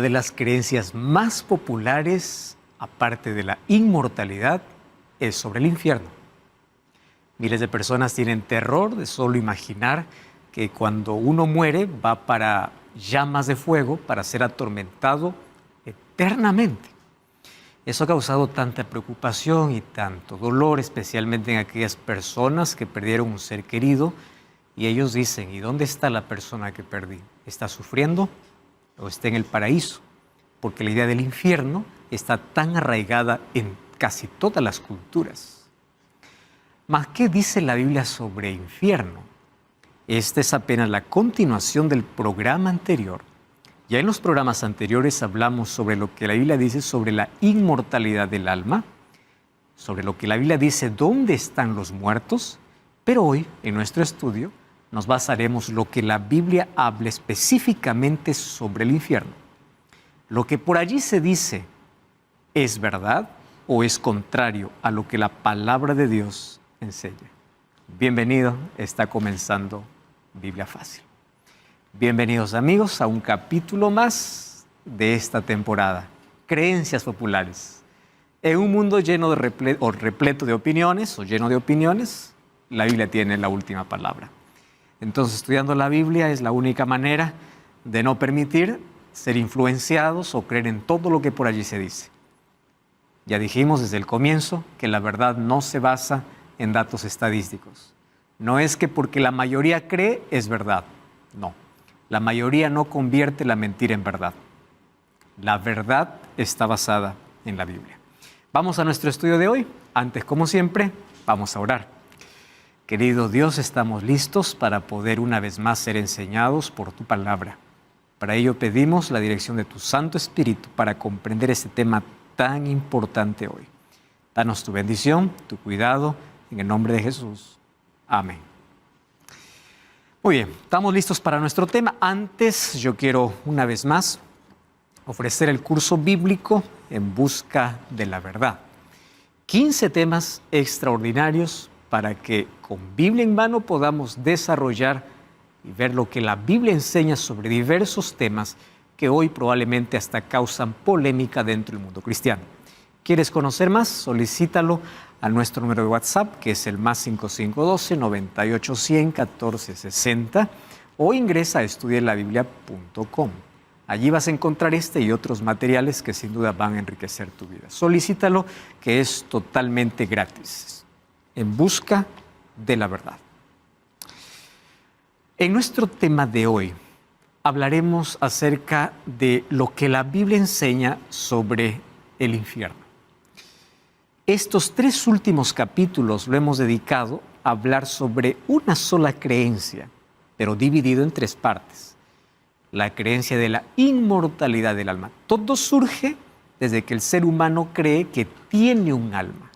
Una de las creencias más populares, aparte de la inmortalidad, es sobre el infierno. Miles de personas tienen terror de solo imaginar que cuando uno muere va para llamas de fuego para ser atormentado eternamente. Eso ha causado tanta preocupación y tanto dolor, especialmente en aquellas personas que perdieron un ser querido, y ellos dicen: ¿y dónde está la persona que perdí? ¿Está sufriendo o está en el paraíso? Porque la idea del infierno está tan arraigada en casi todas las culturas. Mas, ¿qué dice la Biblia sobre infierno? Esta es apenas la continuación del programa anterior. Ya en los programas anteriores hablamos sobre lo que la Biblia dice sobre la inmortalidad del alma, sobre lo que la Biblia dice dónde están los muertos, pero hoy, en nuestro estudio, nos basaremos en lo que la Biblia habla específicamente sobre el infierno. Lo que por allí se dice, ¿es verdad o es contrario a lo que la palabra de Dios enseña? Bienvenido, está comenzando Biblia Fácil. Bienvenidos amigos a un capítulo más de esta temporada, Creencias Populares. En un mundo lleno de repleto de opiniones o lleno de opiniones, la Biblia tiene la última palabra. Entonces, estudiando la Biblia es la única manera de no permitir ser influenciados o creer en todo lo que por allí se dice. Ya dijimos desde el comienzo que la verdad no se basa en datos estadísticos. No es que porque la mayoría cree es verdad, no. La mayoría no convierte la mentira en verdad. La verdad está basada en la Biblia. Vamos a nuestro estudio de hoy. Antes, como siempre, vamos a orar. Querido Dios, estamos listos para poder una vez más ser enseñados por tu palabra. Para ello pedimos la dirección de tu Santo Espíritu para comprender este tema tan importante hoy. Danos tu bendición, tu cuidado, en el nombre de Jesús. Amén. Muy bien, estamos listos para nuestro tema. Antes, yo quiero una vez más ofrecer el curso bíblico En Busca de la Verdad. 15 temas extraordinarios para que con Biblia en mano podamos desarrollar y ver lo que la Biblia enseña sobre diversos temas que hoy probablemente hasta causan polémica dentro del mundo cristiano. ¿Quieres conocer más? Solicítalo a nuestro número de WhatsApp, que es el +5512 9810 1460, o ingresa a estudielabiblia.com. Allí vas a encontrar este y otros materiales que sin duda van a enriquecer tu vida. Solicítalo, que es totalmente gratis. En busca de la verdad. En nuestro tema de hoy hablaremos acerca de lo que la Biblia enseña sobre el infierno. Estos 3 últimos capítulos lo hemos dedicado a hablar sobre una sola creencia, pero dividido en 3 partes. La creencia de la inmortalidad del alma. Todo surge desde que el ser humano cree que tiene un alma.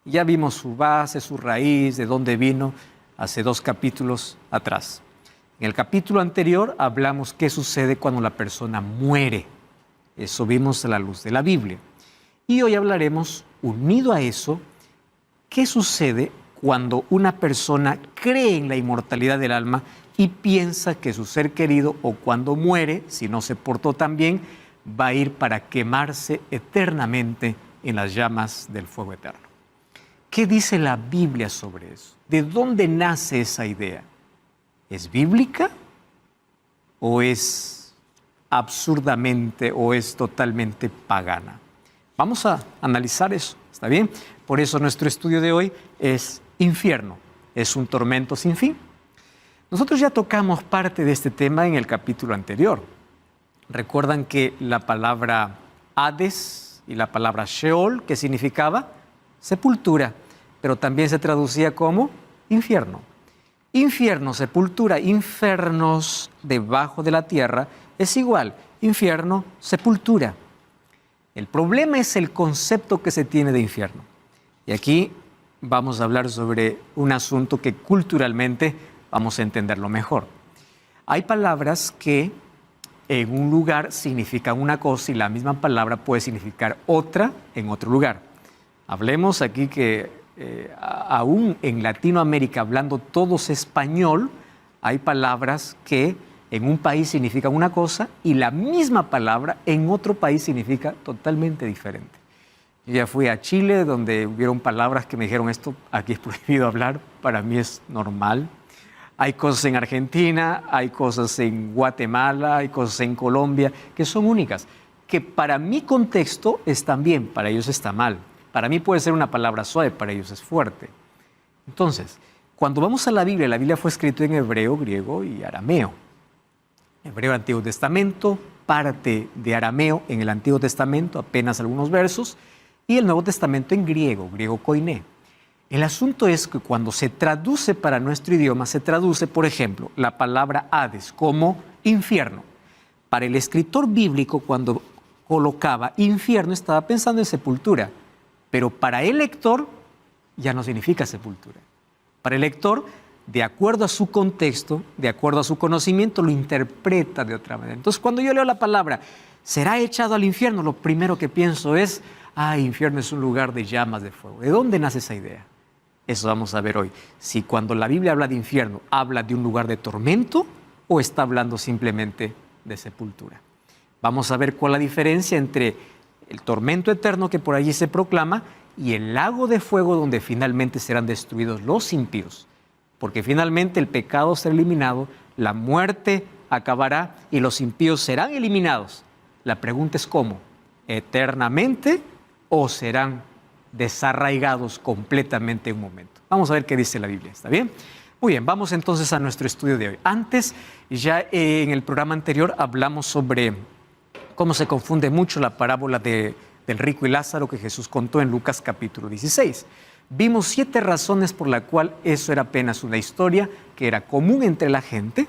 Ya vimos su base, su raíz, de dónde vino, hace 2 capítulos atrás. En el capítulo anterior hablamos qué sucede cuando la persona muere. Eso vimos a la luz de la Biblia. Y hoy hablaremos, unido a eso, qué sucede cuando una persona cree en la inmortalidad del alma y piensa que su ser querido, o cuando muere, si no se portó tan bien, va a ir para quemarse eternamente en las llamas del fuego eterno. ¿Qué dice la Biblia sobre eso? ¿De dónde nace esa idea? ¿Es bíblica o es absurdamente o es totalmente pagana? Vamos a analizar eso, ¿está bien? Por eso nuestro estudio de hoy es infierno, es un tormento sin fin. Nosotros ya tocamos parte de este tema en el capítulo anterior. Recuerdan que la palabra Hades y la palabra Sheol, ¿qué significaba? Sepultura, pero también se traducía como infierno. Infierno, sepultura, infernos debajo de la tierra es igual, infierno, sepultura. El problema es el concepto que se tiene de infierno. Y aquí vamos a hablar sobre un asunto que culturalmente vamos a entenderlo mejor. Hay palabras que en un lugar significan una cosa y la misma palabra puede significar otra en otro lugar. Hablemos aquí que aún en Latinoamérica, hablando todos español, hay palabras que en un país significa una cosa y la misma palabra en otro país significa totalmente diferente. Yo ya fui a Chile, donde hubieron palabras que me dijeron, esto aquí es prohibido hablar, para mí es normal. Hay cosas en Argentina, hay cosas en Guatemala, hay cosas en Colombia que son únicas, que para mi contexto están bien, para ellos está mal. Para mí puede ser una palabra suave, para ellos es fuerte. Entonces, cuando vamos a la Biblia fue escrita en hebreo, griego y arameo. Hebreo Antiguo Testamento, parte de arameo en el Antiguo Testamento, apenas algunos versos, y el Nuevo Testamento en griego, griego koiné. El asunto es que cuando se traduce para nuestro idioma, se traduce, por ejemplo, la palabra Hades como infierno. Para el escritor bíblico, cuando colocaba infierno, estaba pensando en sepultura, pero para el lector ya no significa sepultura. Para el lector, de acuerdo a su contexto, de acuerdo a su conocimiento, lo interpreta de otra manera. Entonces, cuando yo leo la palabra, será echado al infierno, lo primero que pienso es, infierno es un lugar de llamas de fuego. ¿De dónde nace esa idea? Eso vamos a ver hoy. Si cuando la Biblia habla de infierno, habla de un lugar de tormento o está hablando simplemente de sepultura. Vamos a ver cuál es la diferencia entre el tormento eterno que por allí se proclama y el lago de fuego donde finalmente serán destruidos los impíos. Porque finalmente el pecado será eliminado, la muerte acabará y los impíos serán eliminados. La pregunta es ¿cómo? ¿Eternamente o serán desarraigados completamente en un momento? Vamos a ver qué dice la Biblia, ¿está bien? Muy bien, vamos entonces a nuestro estudio de hoy. Antes, ya en el programa anterior hablamos sobre cómo se confunde mucho la parábola del rico y Lázaro que Jesús contó en Lucas capítulo 16. Vimos 7 razones por las cuales eso era apenas una historia que era común entre la gente,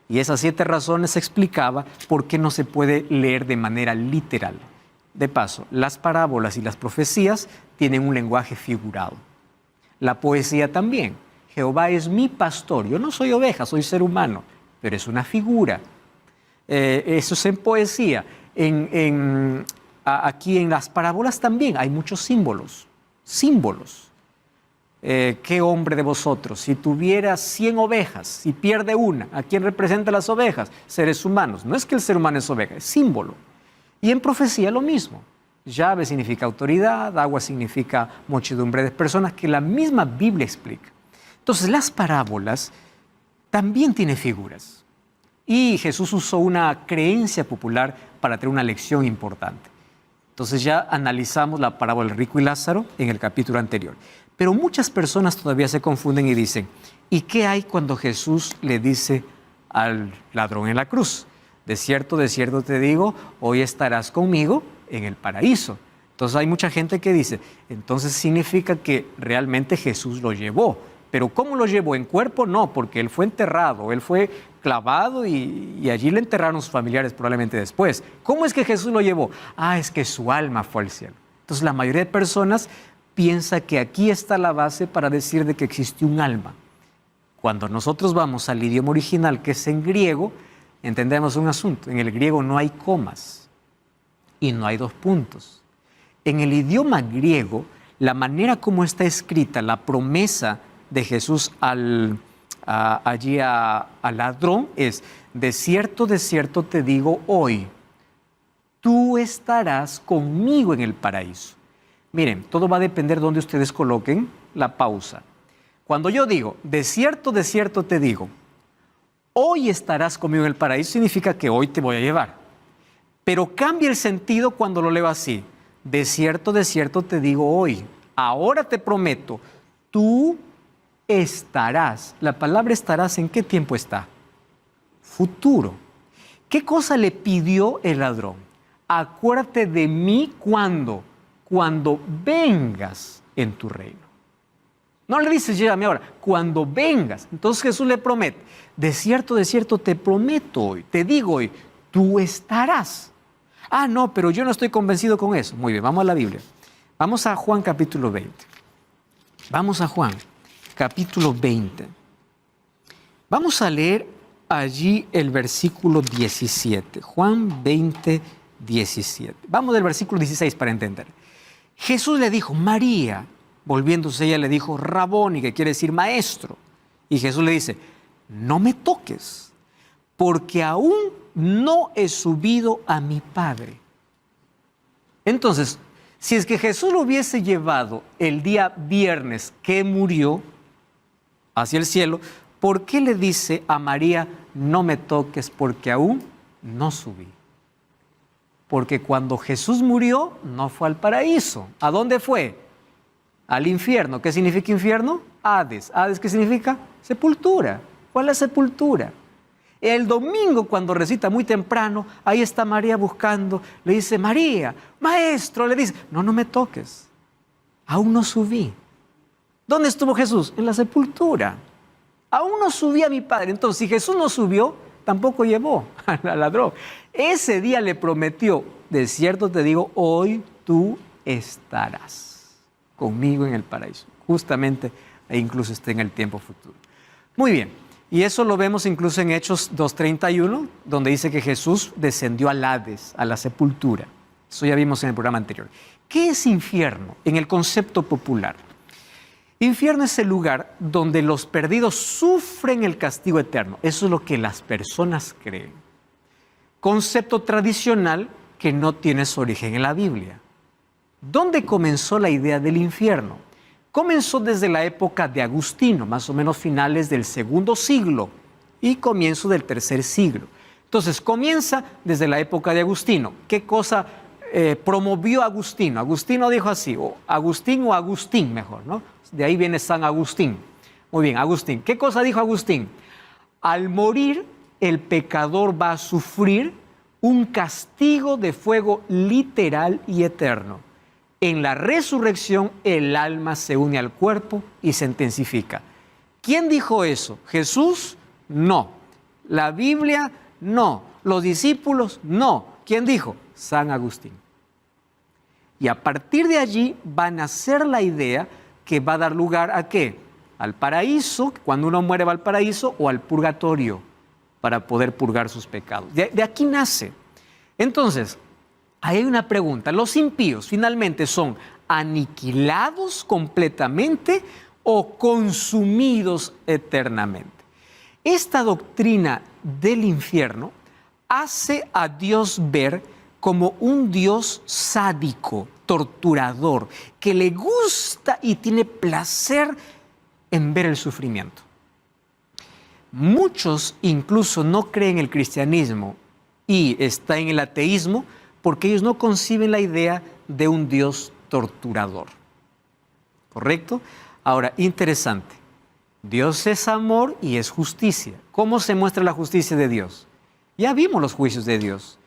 y esas 7 razones explicaba por qué no se puede leer de manera literal. De paso, las parábolas y las profecías tienen un lenguaje figurado. La poesía también. Jehová es mi pastor. Yo no soy oveja, soy ser humano, pero es una figura. Eso es en poesía. Aquí en las parábolas también hay muchos símbolos. Símbolos. ¿Qué hombre de vosotros, si tuviera 100 ovejas, si pierde una, ¿a quién representa las ovejas? Seres humanos. No es que el ser humano es oveja, es símbolo. Y en profecía lo mismo. Llave significa autoridad, agua significa muchedumbre de personas, que la misma Biblia explica. Entonces, las parábolas también tienen figuras. Y Jesús usó una creencia popular para tener una lección importante. Entonces ya analizamos la parábola del rico y Lázaro en el capítulo anterior. Pero muchas personas todavía se confunden y dicen, ¿y qué hay cuando Jesús le dice al ladrón en la cruz? De cierto te digo, hoy estarás conmigo en el paraíso. Entonces hay mucha gente que dice, entonces significa que realmente Jesús lo llevó. Pero ¿cómo lo llevó? ¿En cuerpo? No, porque él fue enterrado, él fue clavado y allí le enterraron sus familiares probablemente después. ¿Cómo es que Jesús lo llevó? Es que su alma fue al cielo. Entonces la mayoría de personas piensa que aquí está la base para decir de que existió un alma. Cuando nosotros vamos al idioma original, que es en griego, entendemos un asunto. En el griego no hay comas y no hay 2 puntos. En el idioma griego, la manera como está escrita la promesa de Jesús al ladrón es, de cierto te digo hoy, tú estarás conmigo en el paraíso. Miren, todo va a depender de donde ustedes coloquen la pausa. Cuando yo digo, de cierto te digo, hoy estarás conmigo en el paraíso, significa que hoy te voy a llevar. Pero cambia el sentido cuando lo leo así. De cierto te digo hoy, ahora te prometo, tú estarás. La palabra estarás, ¿en qué tiempo está? Futuro. ¿Qué cosa le pidió el ladrón? Acuérdate de mí cuando vengas en tu reino. No le dices, llévame ahora, cuando vengas. Entonces Jesús le promete, de cierto te prometo hoy, te digo hoy, tú estarás. No, pero yo no estoy convencido con eso. Muy bien, vamos a la Biblia. Vamos a Juan capítulo 20. Vamos a Juan capítulo 20. Vamos a leer allí el versículo 17. Juan 20, 17. Vamos del versículo 16 para entender. Jesús le dijo, María, volviéndose ella le dijo, Raboni, que quiere decir maestro. Y Jesús le dice, no me toques, porque aún no he subido a mi Padre. Entonces, si es que Jesús lo hubiese llevado el día viernes que murió hacia el cielo, ¿por qué le dice a María, no me toques porque aún no subí? Porque cuando Jesús murió, no fue al paraíso. ¿A dónde fue? Al infierno. ¿Qué significa infierno? Hades. ¿Hades qué significa? Sepultura. ¿Cuál es la sepultura? El domingo, cuando recita muy temprano, ahí está María buscando. Le dice, María, maestro, le dice, no me toques. Aún no subí. ¿Dónde estuvo Jesús? En la sepultura. Aún no subí a mi Padre. Entonces, si Jesús no subió, tampoco llevó al ladrón. Ese día le prometió, de cierto te digo, hoy tú estarás conmigo en el paraíso. Justamente, e incluso está en el tiempo futuro. Muy bien. Y eso lo vemos incluso en Hechos 2:31, donde dice que Jesús descendió al Hades, a la sepultura. Eso ya vimos en el programa anterior. ¿Qué es infierno en el concepto popular? Infierno es el lugar donde los perdidos sufren el castigo eterno. Eso es lo que las personas creen. Concepto tradicional que no tiene su origen en la Biblia. ¿Dónde comenzó la idea del infierno? Comenzó desde la época de Agustino, más o menos finales del segundo siglo y comienzo del tercer siglo. Entonces, comienza desde la época de Agustino. ¿Qué cosa promovió Agustino? Agustino dijo así, o Agustín mejor, ¿no? De ahí viene San Agustín. Muy bien, Agustín. ¿Qué cosa dijo Agustín? Al morir, el pecador va a sufrir un castigo de fuego literal y eterno. En la resurrección, el alma se une al cuerpo y se intensifica. ¿Quién dijo eso? ¿Jesús? No. ¿La Biblia? No. ¿Los discípulos? No. ¿Quién dijo? San Agustín. Y a partir de allí va a nacer la idea que va a dar lugar ¿a qué? Al paraíso, cuando uno muere va al paraíso, o al purgatorio, para poder purgar sus pecados. De aquí nace. Entonces, ahí hay una pregunta. ¿Los impíos finalmente son aniquilados completamente o consumidos eternamente? Esta doctrina del infierno hace a Dios ver como un Dios sádico, torturador, que le gusta y tiene placer en ver el sufrimiento. Muchos incluso no creen en el cristianismo y están en el ateísmo porque ellos no conciben la idea de un Dios torturador. ¿Correcto? Ahora, interesante. Dios es amor y es justicia. ¿Cómo se muestra la justicia de Dios? Ya vimos los juicios de Dios.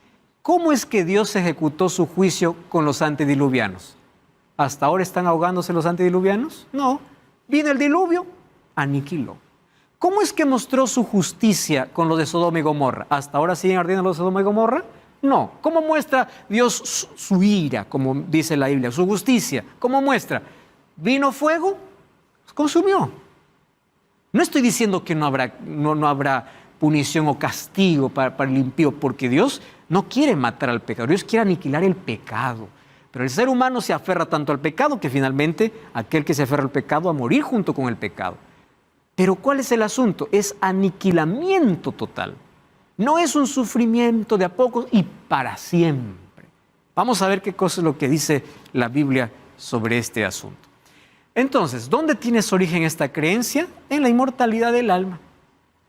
¿Cómo es que Dios ejecutó su juicio con los antediluvianos? ¿Hasta ahora están ahogándose los antediluvianos? No. Vino el diluvio, aniquiló. ¿Cómo es que mostró su justicia con los de Sodoma y Gomorra? ¿Hasta ahora siguen ardiendo los de Sodoma y Gomorra? No. ¿Cómo muestra Dios su ira, como dice la Biblia, su justicia? ¿Cómo muestra? ¿Vino fuego? Consumió. No estoy diciendo que no habrá punición o castigo para el impío, porque Dios no quiere matar al pecador, Dios quiere aniquilar el pecado. Pero el ser humano se aferra tanto al pecado que finalmente aquel que se aferra al pecado va a morir junto con el pecado. Pero ¿cuál es el asunto? Es aniquilamiento total. No es un sufrimiento de a poco y para siempre. Vamos a ver qué cosa es lo que dice la Biblia sobre este asunto. Entonces, ¿dónde tiene su origen esta creencia? En la inmortalidad del alma.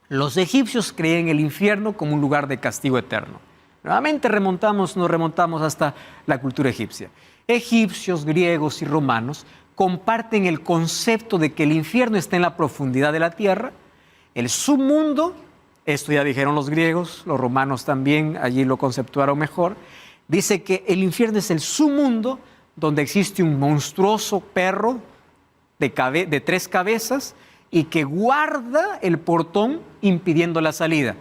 Los egipcios creían el infierno como un lugar de castigo eterno. Nuevamente nos remontamos hasta la cultura egipcia. Egipcios, griegos y romanos comparten el concepto de que el infierno está en la profundidad de la tierra, el submundo. Esto ya dijeron los griegos, los romanos también, allí lo conceptuaron mejor. Dice que el infierno es el submundo donde existe un monstruoso perro de 3 cabezas y que guarda el portón impidiendo la salida.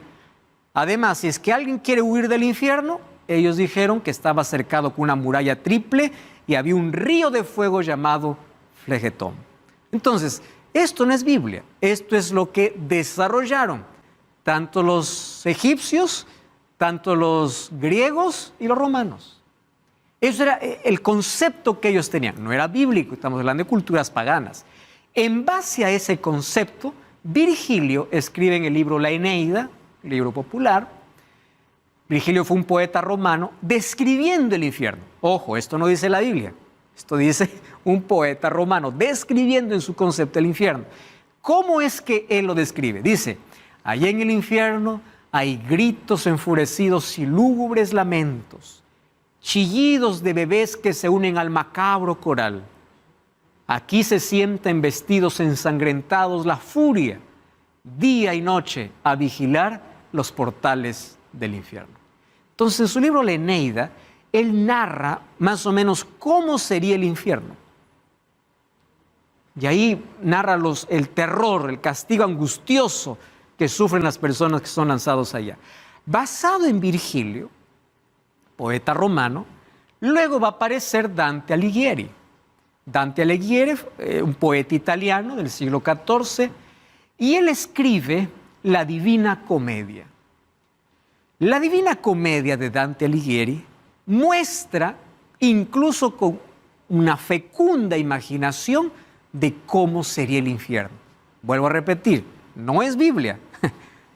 Además, si es que alguien quiere huir del infierno, ellos dijeron que estaba cercado con una muralla triple y había un río de fuego llamado Flegetón. Entonces, esto no es Biblia, esto es lo que desarrollaron tanto los egipcios, tanto los griegos y los romanos. Eso era el concepto que ellos tenían. No era bíblico, estamos hablando de culturas paganas. En base a ese concepto, Virgilio escribe en el libro La Eneida libro popular. Virgilio fue un poeta romano describiendo el infierno. Ojo, esto no dice la Biblia, esto dice un poeta romano describiendo en su concepto el infierno. ¿Cómo es que él lo describe? Dice, allá en el infierno hay gritos enfurecidos y lúgubres lamentos, chillidos de bebés que se unen al macabro coral. Aquí se sienten vestidos ensangrentados la furia, día y noche, a vigilar los portales del infierno. Entonces, en su libro La Eneida, él narra más o menos cómo sería el infierno. Y ahí narra el terror, el castigo angustioso que sufren las personas que son lanzados allá. Basado en Virgilio, poeta romano, luego va a aparecer Dante Alighieri. Dante Alighieri, un poeta italiano del siglo XIV, y él escribe la Divina Comedia. La Divina Comedia de Dante Alighieri muestra, incluso con una fecunda imaginación, de cómo sería el infierno. Vuelvo a repetir, no es Biblia.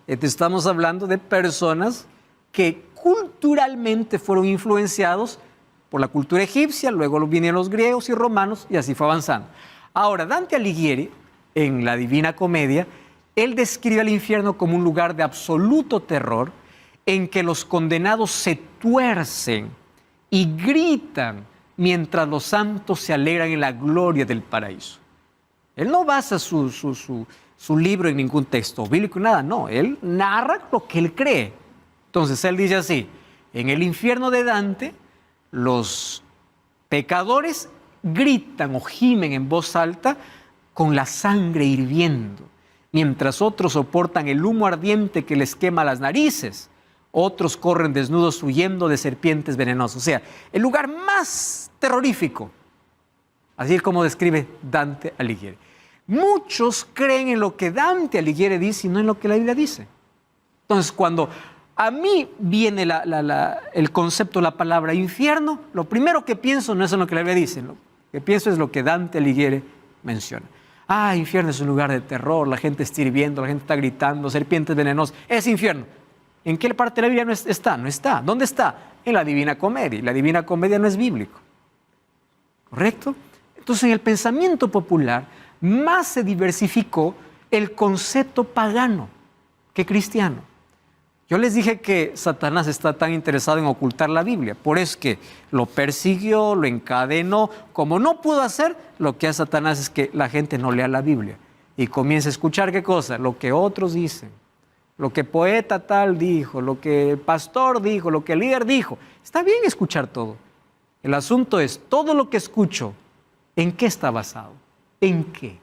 Estamos hablando de personas que culturalmente fueron influenciados por la cultura egipcia, luego vinieron los griegos y romanos y así fue avanzando. Ahora, Dante Alighieri, en la Divina Comedia, él describe al infierno como un lugar de absoluto terror en que los condenados se tuercen y gritan mientras los santos se alegran en la gloria del paraíso. Él no basa su libro en ningún texto bíblico, nada, no. Él narra lo que él cree. Entonces, él dice así, en el infierno de Dante, los pecadores gritan o gimen en voz alta con la sangre hirviendo, mientras otros soportan el humo ardiente que les quema las narices. Otros corren desnudos huyendo de serpientes venenosas. O sea, el lugar más terrorífico. Así es como describe Dante Alighieri. Muchos creen en lo que Dante Alighieri dice y no en lo que la Biblia dice. Entonces, cuando a mí viene el concepto de la palabra infierno, lo primero que pienso no es en lo que la Biblia dice, lo que pienso es lo que Dante Alighieri menciona. Ah, infierno es un lugar de terror, la gente está hirviendo, la gente está gritando, serpientes venenosas, es infierno. ¿En qué parte de la Biblia no está? No está. ¿Dónde está? En la Divina Comedia. Y la Divina Comedia no es bíblico. ¿Correcto? Entonces, en el pensamiento popular, más se diversificó el concepto pagano que cristiano. Yo les dije que Satanás está tan interesado en ocultar la Biblia, por eso es que lo persiguió, lo encadenó. Como no pudo hacer, lo que hace Satanás es que la gente no lea la Biblia y comienza a escuchar ¿qué cosa? Lo que otros dicen, lo que poeta tal dijo, lo que pastor dijo, lo que líder dijo. Está bien escuchar todo. El asunto es, todo lo que escucho, ¿en qué está basado? ¿En qué?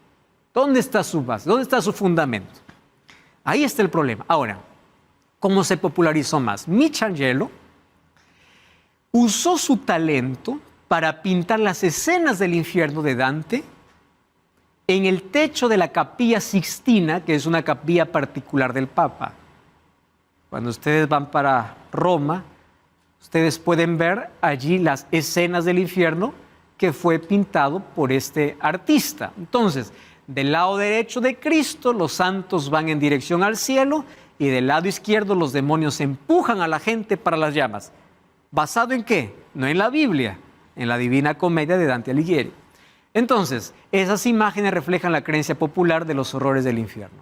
¿Dónde está su base? ¿Dónde está su fundamento? Ahí está el problema. Ahora, ¿cómo se popularizó más? Michelangelo usó su talento para pintar las escenas del infierno de Dante en el techo de la Capilla Sixtina, que es una capilla particular del Papa. Cuando ustedes van para Roma, ustedes pueden ver allí las escenas del infierno que fue pintado por este artista. Entonces, del lado derecho de Cristo, los santos van en dirección al cielo y del lado izquierdo los demonios empujan a la gente para las llamas. ¿Basado en qué? No en la Biblia, en la Divina Comedia de Dante Alighieri. Entonces, esas imágenes reflejan la creencia popular de los horrores del infierno.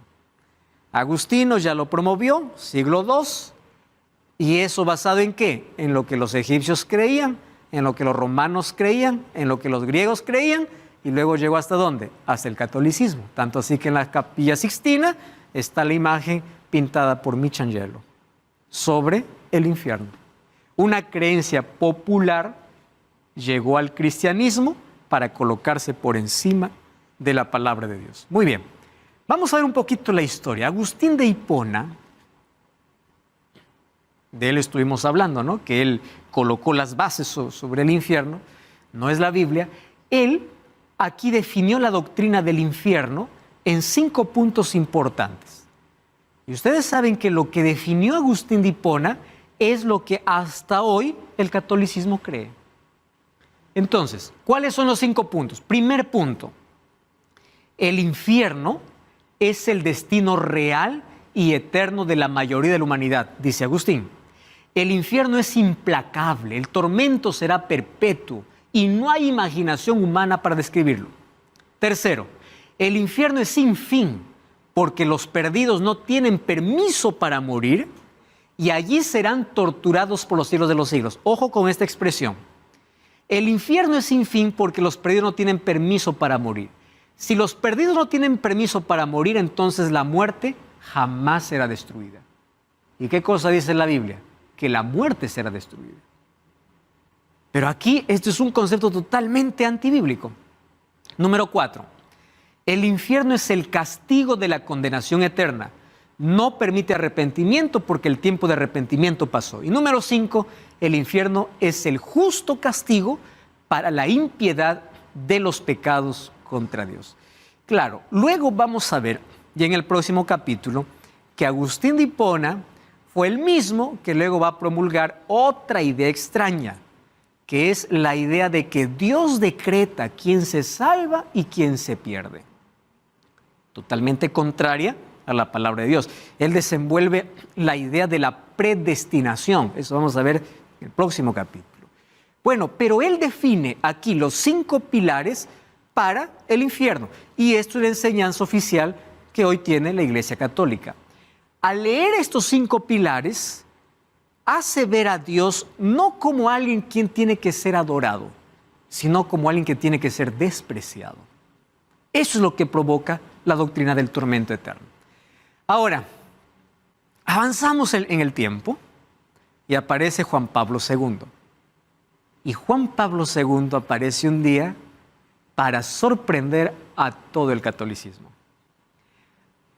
Agustino ya lo promovió, siglo II, ¿y eso basado en qué? En lo que los egipcios creían, en lo que los romanos creían, en lo que los griegos creían, y luego llegó ¿hasta dónde? Hasta el catolicismo. Tanto así que en la Capilla Sixtina está la imagen pintada por Michelangelo sobre el infierno. Una creencia popular llegó al cristianismo para colocarse por encima de la palabra de Dios. Muy bien, vamos a ver un poquito la historia. Agustín de Hipona, de él estuvimos hablando, ¿no? Que él colocó las bases sobre el infierno, no es la Biblia. Él aquí definió la doctrina del infierno en 5 puntos importantes. Y ustedes saben que lo que definió Agustín de Hipona es lo que hasta hoy el catolicismo cree. Entonces, ¿cuáles son los 5 puntos? Primer punto, el infierno es el destino real y eterno de la mayoría de la humanidad, dice Agustín. El infierno es implacable, el tormento será perpetuo y no hay imaginación humana para describirlo. Tercero, el infierno es sin fin, porque los perdidos no tienen permiso para morir y allí serán torturados por los siglos de los siglos. Ojo con esta expresión. El infierno es sin fin porque los perdidos no tienen permiso para morir. Si los perdidos no tienen permiso para morir, entonces la muerte jamás será destruida. ¿Y qué cosa dice la Biblia? Que la muerte será destruida. Pero aquí esto es un concepto totalmente antibíblico. Número 4. El infierno es el castigo de la condenación eterna. No permite arrepentimiento porque el tiempo de arrepentimiento pasó. Y número 5. El infierno es el justo castigo para la impiedad de los pecados contra Dios. Claro, luego vamos a ver, y en el próximo capítulo, que Agustín de Hipona fue el mismo que luego va a promulgar otra idea extraña, que es la idea de que Dios decreta quién se salva y quién se pierde. Totalmente contraria a la palabra de Dios. Él desenvuelve la idea de la predestinación. Eso vamos a ver en el próximo capítulo. Bueno, pero él define aquí los 5 pilares para el infierno. Y esto es la enseñanza oficial que hoy tiene la Iglesia Católica. Al leer estos 5 pilares, hace ver a Dios no como alguien quien tiene que ser adorado, sino como alguien que tiene que ser despreciado. Eso es lo que provoca la doctrina del tormento eterno. Ahora, avanzamos en el tiempo y aparece Juan Pablo II. Y Juan Pablo II aparece un día para sorprender a todo el catolicismo.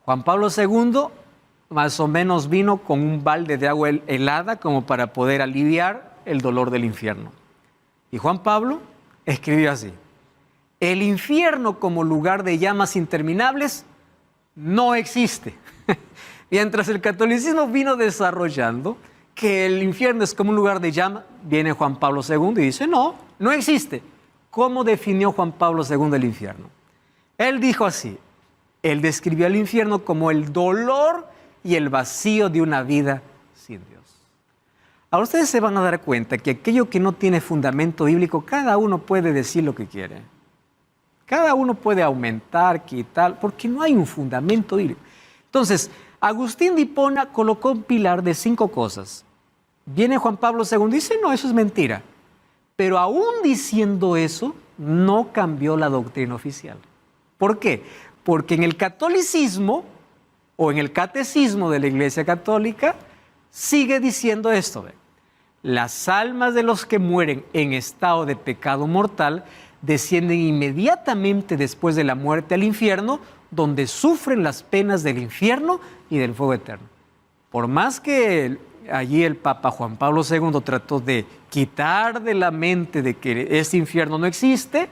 Juan Pablo II más o menos vino con un balde de agua helada como para poder aliviar el dolor del infierno. Y Juan Pablo escribió así: el infierno como lugar de llamas interminables no existe. Mientras el catolicismo vino desarrollando que el infierno es como un lugar de llama, viene Juan Pablo II y dice, no, no existe. ¿Cómo definió Juan Pablo II el infierno? Él dijo así: él describió el infierno como el dolor y el vacío de una vida sin Dios. Ahora ustedes se van a dar cuenta que aquello que no tiene fundamento bíblico, cada uno puede decir lo que quiere. Cada uno puede aumentar, quitar, porque no hay un fundamento bíblico. Entonces, Agustín de Hipona colocó un pilar de 5 cosas. Viene Juan Pablo II y dice, no, eso es mentira. Pero aún diciendo eso, no cambió la doctrina oficial. ¿Por qué? Porque en el catolicismo o en el catecismo de la Iglesia Católica sigue diciendo esto. Las almas de los que mueren en estado de pecado mortal descienden inmediatamente después de la muerte al infierno, donde sufren las penas del infierno y del fuego eterno. Por más que allí el Papa Juan Pablo II trató de quitar de la mente de que este infierno no existe,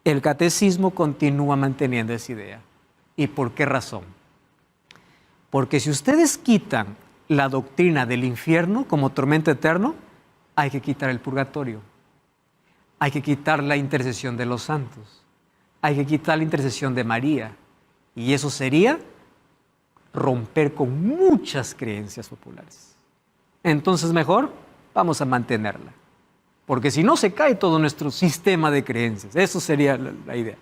el catecismo continúa manteniendo esa idea. ¿Y por qué razón? Porque si ustedes quitan la doctrina del infierno como tormento eterno, hay que quitar el purgatorio. Hay que quitar la intercesión de los santos. Hay que quitar la intercesión de María. Y eso sería romper con muchas creencias populares. Entonces mejor vamos a mantenerla. Porque si no se cae todo nuestro sistema de creencias. Eso sería la idea.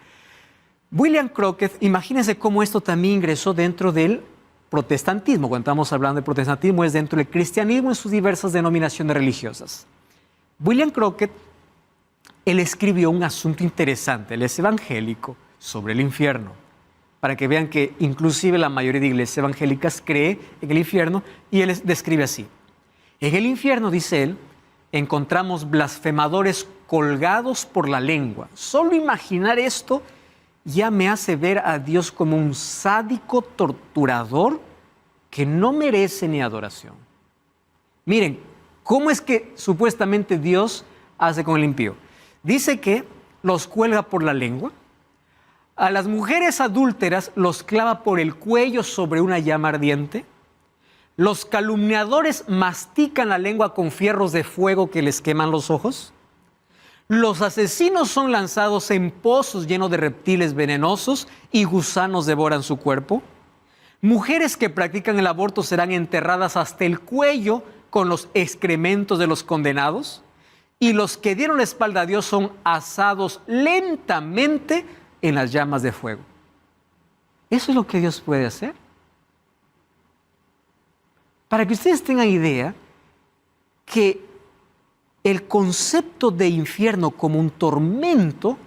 William Crockett, imagínense cómo esto también ingresó dentro del protestantismo. Cuando estamos hablando de protestantismo es dentro del cristianismo en sus diversas denominaciones religiosas. William Crockett, él escribió un asunto interesante, él es evangélico, sobre el infierno, para que vean que inclusive la mayoría de iglesias evangélicas cree en el infierno, y él describe así: en el infierno, dice él, encontramos blasfemadores colgados por la lengua. Solo imaginar esto ya me hace ver a Dios como un sádico torturador que no merece ni adoración. Miren, ¿cómo es que supuestamente Dios hace con el impío? Dice que los cuelga por la lengua, a las mujeres adúlteras los clava por el cuello sobre una llama ardiente, los calumniadores mastican la lengua con fierros de fuego que les queman los ojos, los asesinos son lanzados en pozos llenos de reptiles venenosos y gusanos devoran su cuerpo, Mujeres que practican el aborto serán enterradas hasta el cuello con los excrementos de los condenados, y los que dieron la espalda a Dios son asados lentamente en las llamas de fuego. ¿Eso es lo que Dios puede hacer? Para que ustedes tengan idea que el concepto de infierno como un tormento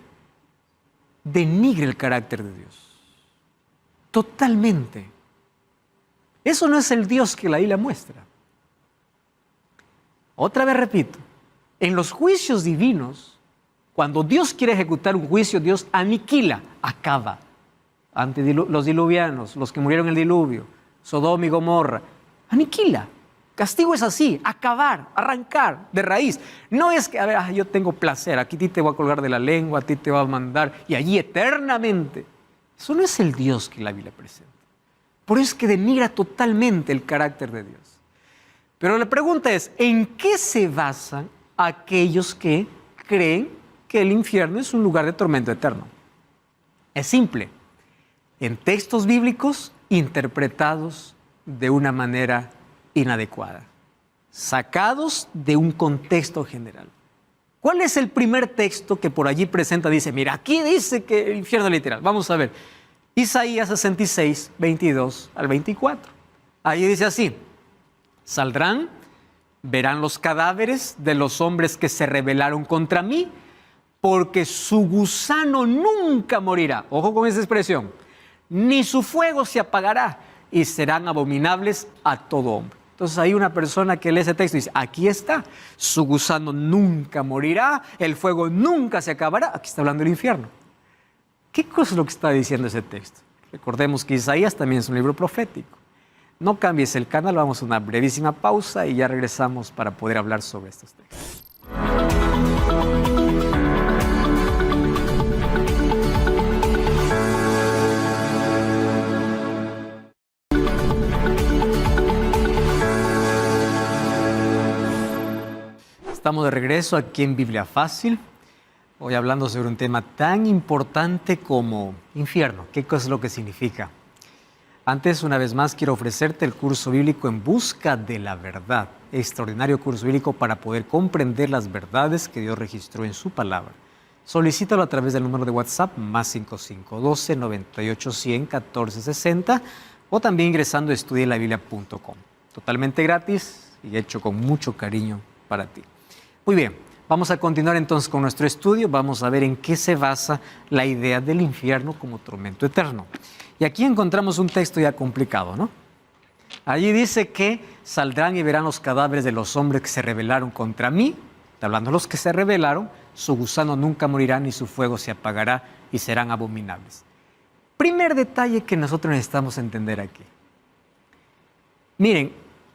denigre el carácter de Dios. Totalmente. Eso no es el Dios que la Biblia muestra. Otra vez repito, en los juicios divinos, cuando Dios quiere ejecutar un juicio, Dios aniquila, acaba. Los diluvianos, los que murieron en el diluvio, Sodoma y Gomorra, aniquila. Castigo es así, acabar, arrancar de raíz. No es que, a ver, yo tengo placer, aquí te voy a colgar de la lengua, a ti te voy a mandar, y allí eternamente. Eso no es el Dios que la Biblia presenta. Por eso es que denigra totalmente el carácter de Dios. Pero la pregunta es, ¿en qué se basan aquellos que creen que el infierno es un lugar de tormento eterno? Es simple, en textos bíblicos interpretados de una manera inadecuada, sacados de un contexto general. ¿Cuál es el primer texto que por allí presenta? Dice, mira, aquí dice que el infierno es literal. Vamos a ver. Isaías 66, 22 al 24. Ahí dice así, saldrán, verán los cadáveres de los hombres que se rebelaron contra mí, porque su gusano nunca morirá. Ojo con esa expresión. Ni su fuego se apagará, y serán abominables a todo hombre. Entonces hay una persona que lee ese texto y dice, aquí está, su gusano nunca morirá, el fuego nunca se acabará. Aquí está hablando del infierno. ¿Qué cosa es lo que está diciendo ese texto? Recordemos que Isaías también es un libro profético. No cambies el canal, vamos a una brevísima pausa y ya regresamos para poder hablar sobre estos textos. Estamos de regreso aquí en Biblia Fácil, hoy hablando sobre un tema tan importante como infierno. ¿Qué cosa es lo que significa? Antes, una vez más, quiero ofrecerte el curso bíblico En Busca de la Verdad, extraordinario curso bíblico para poder comprender las verdades que Dios registró en su palabra. Solicítalo a través del número de WhatsApp más 5512 98 100 14 60 o también ingresando a estudielabiblia.com. Totalmente gratis y hecho con mucho cariño para ti. Muy bien, vamos a continuar entonces con nuestro estudio. Vamos a ver en qué se basa la idea del infierno como tormento eterno. Y aquí encontramos un texto ya complicado, ¿no? Allí dice que saldrán y verán los cadáveres de los hombres que se rebelaron contra mí. Está hablando de los que se rebelaron, su gusano nunca morirá ni su fuego se apagará y serán abominables. Primer detalle que nosotros necesitamos entender aquí. Miren,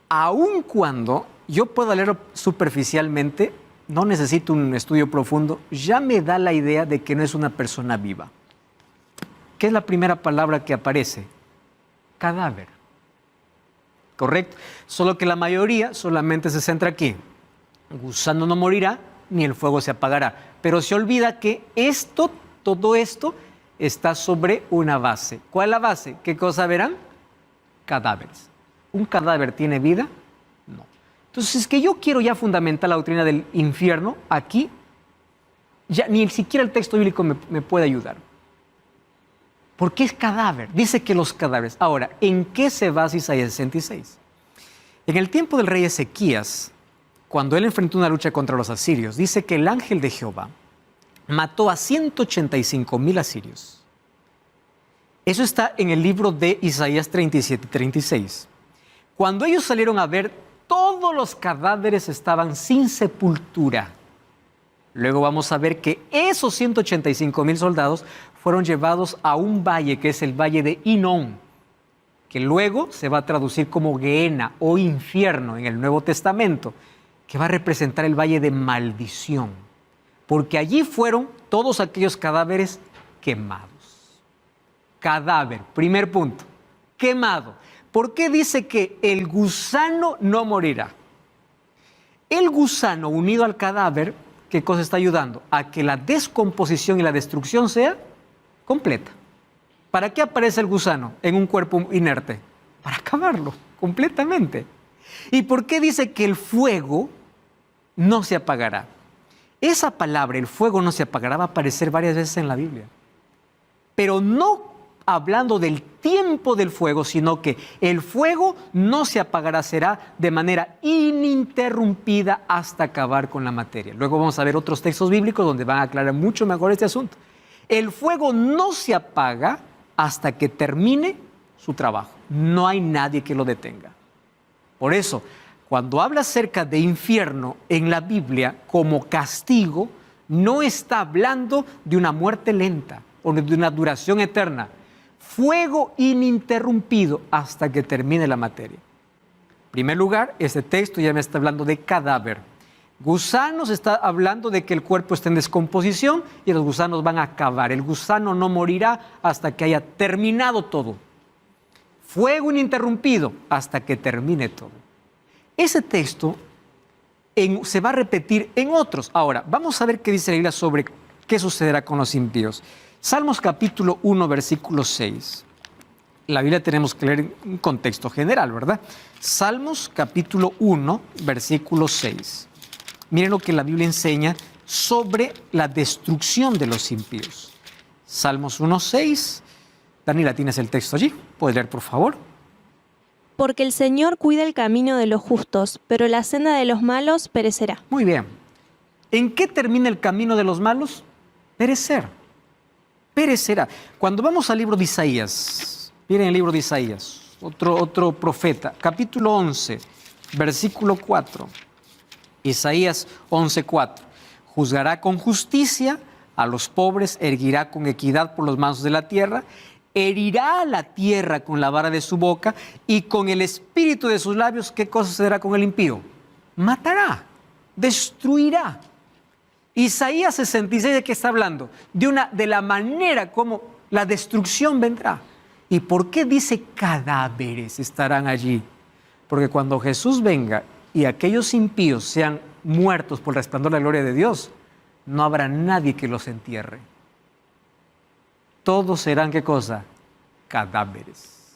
aun cuando yo puedo leer superficialmente, no necesito un estudio profundo, ya me da la idea de que no es una persona viva. ¿Qué es la primera palabra que aparece? Cadáver. ¿Correcto? Solo que la mayoría solamente se centra aquí. Gusano no morirá, ni el fuego se apagará. Pero se olvida que todo esto está sobre una base. ¿Cuál es la base? ¿Qué cosa verán? Cadáveres. ¿Un cadáver tiene vida? No. Entonces, es que yo quiero ya fundamentar la doctrina del infierno, aquí, ya ni siquiera el texto bíblico me puede ayudar. ¿Por qué es cadáver? Dice que los cadáveres. Ahora, ¿en qué se basa Isaías 66? En el tiempo del rey Ezequías, cuando él enfrentó una lucha contra los asirios, dice que el ángel de Jehová mató a 185,000 asirios. Eso está en el libro de Isaías 37 y 36. Cuando ellos salieron a ver, todos los cadáveres estaban sin sepultura. Luego vamos a ver que esos 185,000 soldados fueron llevados a un valle que es el valle de Hinón, que luego se va a traducir como Gehenna o infierno en el Nuevo Testamento, que va a representar el valle de maldición, porque allí fueron todos aquellos cadáveres quemados. Cadáver, primer punto, quemado. ¿Por qué dice que el gusano no morirá? El gusano unido al cadáver, ¿qué cosa está ayudando? A que la descomposición y la destrucción sea completa. ¿Para qué aparece el gusano en un cuerpo inerte? para acabarlo completamente. ¿Y por qué dice que el fuego no se apagará? Esa palabra, el fuego no se apagará, va a aparecer varias veces en la Biblia. Pero no hablando del tiempo del fuego, sino que el fuego no se apagará, será de manera ininterrumpida hasta acabar con la materia. Luego vamos a ver otros textos bíblicos donde van a aclarar mucho mejor este asunto. El fuego no se apaga hasta que termine su trabajo. No hay nadie que lo detenga. Por eso, cuando habla acerca de infierno en la Biblia como castigo, no está hablando de una muerte lenta o de una duración eterna. Fuego ininterrumpido hasta que termine la materia. En primer lugar, este texto ya me está hablando de cadáver. Gusanos está hablando de que el cuerpo está en descomposición y los gusanos van a acabar. El gusano no morirá hasta que haya terminado todo. Fuego ininterrumpido hasta que termine todo. Ese texto se va a repetir en otros. Ahora, vamos a ver qué dice la Biblia sobre qué sucederá con los impíos. Salmos capítulo 1, versículo 6. La Biblia tenemos que leer en un contexto general, ¿verdad? Salmos capítulo 1, versículo 6. Miren lo que la Biblia enseña sobre la destrucción de los impíos. Salmos 1, 6. Daniela, ¿tienes el texto allí? ¿Puedes leer, por favor? Porque el Señor cuida el camino de los justos, pero la senda de los malos perecerá. Muy bien. ¿En qué termina el camino de los malos? Perecer. Perecerá. Cuando vamos al libro de Isaías, miren el libro de Isaías, otro profeta, capítulo 11, versículo 4. Isaías 11, 4. Juzgará con justicia a los pobres, erguirá con equidad por los mansos de la tierra, herirá a la tierra con la vara de su boca y con el espíritu de sus labios, ¿qué cosa sucederá con el impío? Matará, destruirá. Isaías 66, ¿de qué está hablando? De la manera como la destrucción vendrá. ¿Y por qué dice cadáveres estarán allí? Porque cuando Jesús venga y aquellos impíos sean muertos por el resplandor de la gloria de Dios, no habrá nadie que los entierre. Todos serán, ¿qué cosa? Cadáveres.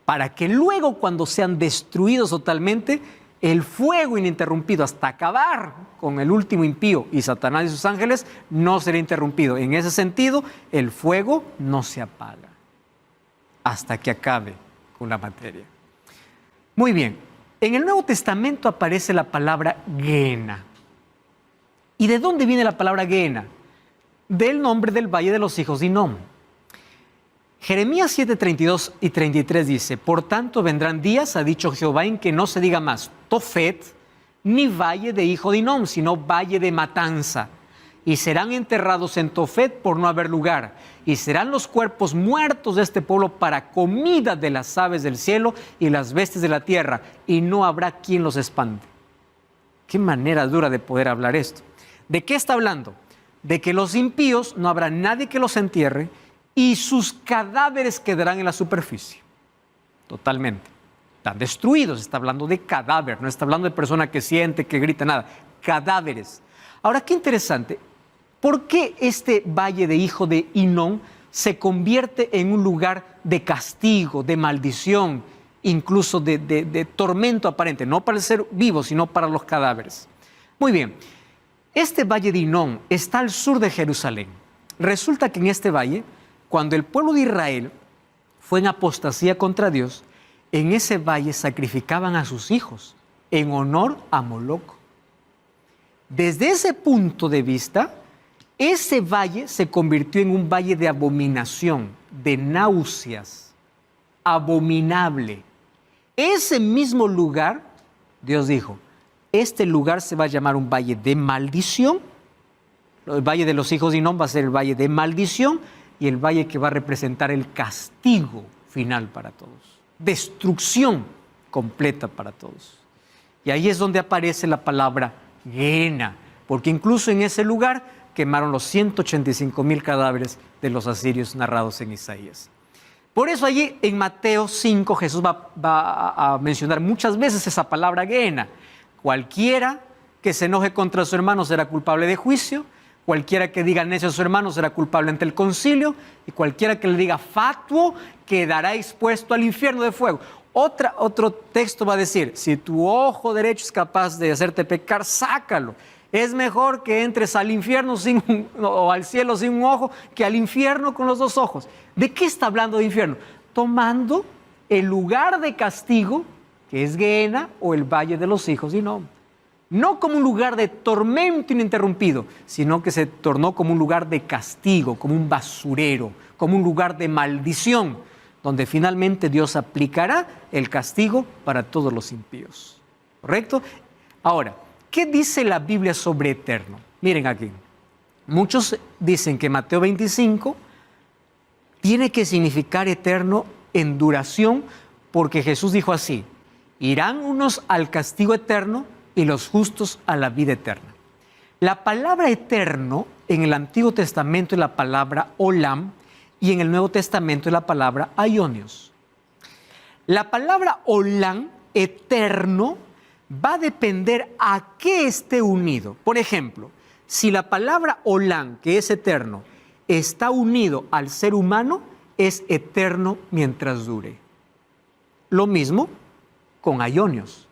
Para que luego, cuando sean destruidos totalmente, el fuego ininterrumpido hasta acabar con el último impío y Satanás y sus ángeles no será interrumpido. En ese sentido, el fuego no se apaga hasta que acabe con la materia. Muy bien, en el Nuevo Testamento aparece la palabra Gehenna. ¿Y de dónde viene la palabra Gehenna? Del nombre del valle de los hijos de Hinnom. Jeremías 7, 32 y 33 dice: por tanto vendrán días, ha dicho Jehová, en que no se diga más Tofet, ni valle de hijo de Hinnom, sino valle de matanza. Y serán enterrados en Tofet por no haber lugar. Y serán los cuerpos muertos de este pueblo para comida de las aves del cielo y las bestias de la tierra. Y no habrá quien los espante. Qué manera dura de poder hablar esto. ¿De qué está hablando? De que los impíos no habrá nadie que los entierre y sus cadáveres quedarán en la superficie. Totalmente. Están destruidos, está hablando de cadáver, no está hablando de persona que siente, que grita, nada. Cadáveres. Ahora, qué interesante. ¿Por qué este valle de hijo de Hinnom se convierte en un lugar de castigo, de maldición, incluso de tormento aparente? No para el ser vivo, sino para los cadáveres. Muy bien. Este valle de Hinnom está al sur de Jerusalén. Resulta que en este valle, cuando el pueblo de Israel fue en apostasía contra Dios, en ese valle sacrificaban a sus hijos en honor a Moloc. Desde ese punto de vista, ese valle se convirtió en un valle de abominación, de náuseas, abominable. Ese mismo lugar, Dios dijo, este lugar se va a llamar un valle de maldición. El valle de los hijos de Hinnom va a ser el valle de maldición y el valle que va a representar el castigo final para todos. Destrucción completa para todos. Y ahí es donde aparece la palabra Gehenna, porque incluso en ese lugar quemaron los 185,000 cadáveres de los asirios narrados en Isaías. Por eso allí en Mateo 5 Jesús va a mencionar muchas veces esa palabra Gehenna. Cualquiera que se enoje contra su hermano será culpable de juicio. Cualquiera que diga necio a su hermano será culpable ante el concilio, y cualquiera que le diga fatuo quedará expuesto al infierno de fuego. Otro texto va a decir, si tu ojo derecho es capaz de hacerte pecar, sácalo. Es mejor que entres al infierno o al cielo sin un ojo que al infierno con los dos ojos. ¿De qué está hablando de infierno? Tomando el lugar de castigo, que es Gehenna o el Valle de los Hijos de Hinnom. No como un lugar de tormento ininterrumpido, sino que se tornó como un lugar de castigo, como un basurero, como un lugar de maldición, donde finalmente Dios aplicará el castigo para todos los impíos. ¿Correcto? Ahora, ¿qué dice la Biblia sobre eterno? Miren aquí. Muchos dicen que Mateo 25 tiene que significar eterno en duración, porque Jesús dijo así: irán unos al castigo eterno y los justos a la vida eterna. La palabra eterno en el Antiguo Testamento es la palabra olam y en el Nuevo Testamento es la palabra aionios. La palabra olam, eterno, va a depender a qué esté unido. Por ejemplo, si la palabra olam, que es eterno, está unido al ser humano, es eterno mientras dure. Lo mismo con aionios.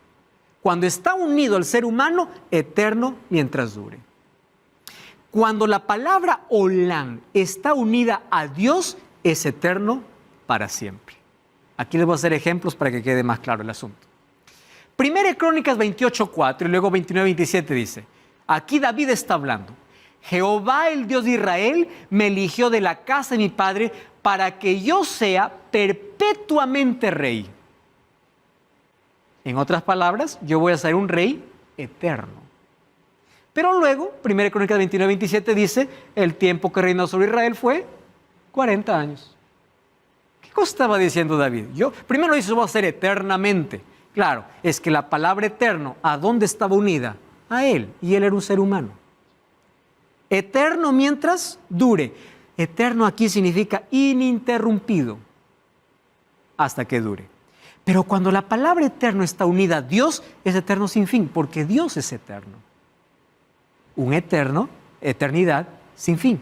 Cuando está unido al ser humano, eterno mientras dure. Cuando la palabra olam está unida a Dios, es eterno para siempre. Aquí les voy a hacer ejemplos para que quede más claro el asunto. Primera Crónicas 28:4 y luego 29:27 dice, aquí David está hablando: Jehová, el Dios de Israel, me eligió de la casa de mi padre para que yo sea perpetuamente rey. En otras palabras, yo voy a ser un rey eterno. Pero luego, 1 Crónicas 29:27 dice, el tiempo que reinó sobre Israel fue 40 años. ¿Qué cosa estaba diciendo David? Primero dice, voy a ser eternamente. Claro, es que la palabra eterno, ¿a dónde estaba unida? A él, y él era un ser humano. Eterno mientras dure. Eterno aquí significa ininterrumpido, hasta que dure. Pero cuando la palabra eterno está unida a Dios, es eterno sin fin, porque Dios es eterno. Un eterno, eternidad sin fin.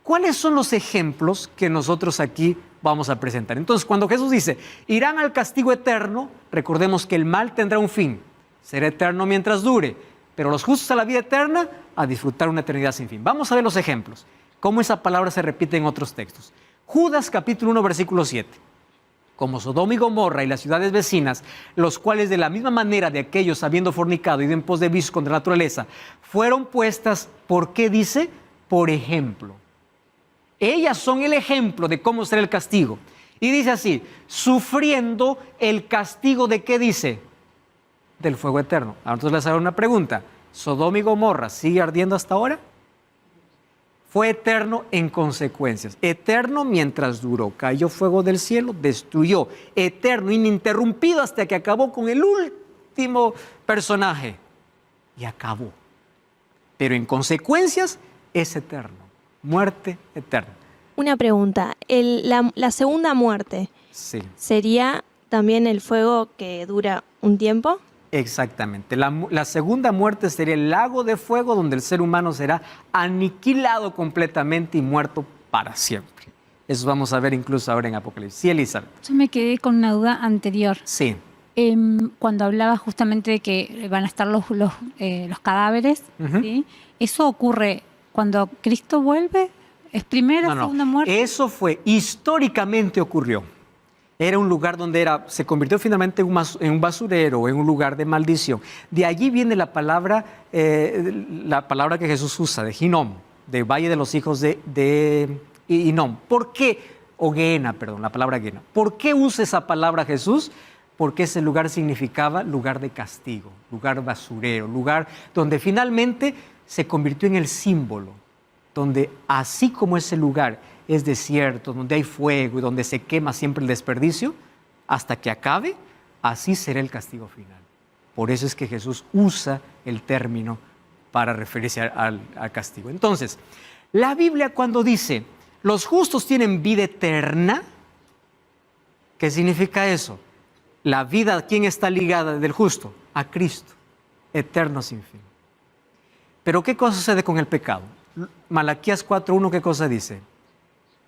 ¿Cuáles son los ejemplos que nosotros aquí vamos a presentar? Entonces, cuando Jesús dice, irán al castigo eterno, recordemos que el mal tendrá un fin, será eterno mientras dure, pero los justos a la vida eterna, a disfrutar una eternidad sin fin. Vamos a ver los ejemplos, cómo esa palabra se repite en otros textos. Judas capítulo 1, versículo 7. Como Sodoma y Gomorra y las ciudades vecinas, los cuales de la misma manera de aquellos habiendo fornicado y ido en pos de vicios contra la naturaleza, fueron puestas, ¿por qué dice? Por ejemplo. Ellas son el ejemplo de cómo será el castigo. Y dice así, sufriendo el castigo de ¿qué dice? Del fuego eterno. Ahora entonces les hago una pregunta. ¿Sodoma y Gomorra sigue ardiendo hasta ahora? Fue eterno en consecuencias. Eterno mientras duró. Cayó fuego del cielo, destruyó. Eterno, ininterrumpido hasta que acabó con el último personaje. Y acabó. Pero en consecuencias es eterno. Muerte eterna. Una pregunta. La segunda muerte, Sí. ¿sería también el fuego que dura un tiempo? Exactamente. La segunda muerte sería el lago de fuego donde el ser humano será aniquilado completamente y muerto para siempre. Eso vamos a ver incluso ahora en Apocalipsis. Sí, Elizabeth. Yo me quedé con una duda anterior. Sí. Cuando hablaba justamente de que van a estar los cadáveres, Ujú. ¿sí? ¿Eso ocurre cuando Cristo vuelve? ¿Es primera, segunda muerte? Eso históricamente ocurrió. Era un lugar donde se convirtió finalmente en un basurero, en un lugar de maldición. De allí viene la palabra que Jesús usa, de Hinnom, de Valle de los Hijos de Hinnom. ¿Por qué? O Gehenna, perdón, la palabra Gehenna. ¿Por qué usa esa palabra Jesús? Porque ese lugar significaba lugar de castigo, lugar basurero, lugar donde finalmente se convirtió en el símbolo, donde así como ese lugar es desierto, donde hay fuego y donde se quema siempre el desperdicio, hasta que acabe, así será el castigo final. Por eso es que Jesús usa el término para referirse al castigo. Entonces, la Biblia cuando dice, los justos tienen vida eterna, ¿qué significa eso? La vida, ¿a quién está ligada del justo? A Cristo, eterno sin fin. Pero ¿qué cosa sucede con el pecado? Malaquías 4:1, ¿qué cosa dice?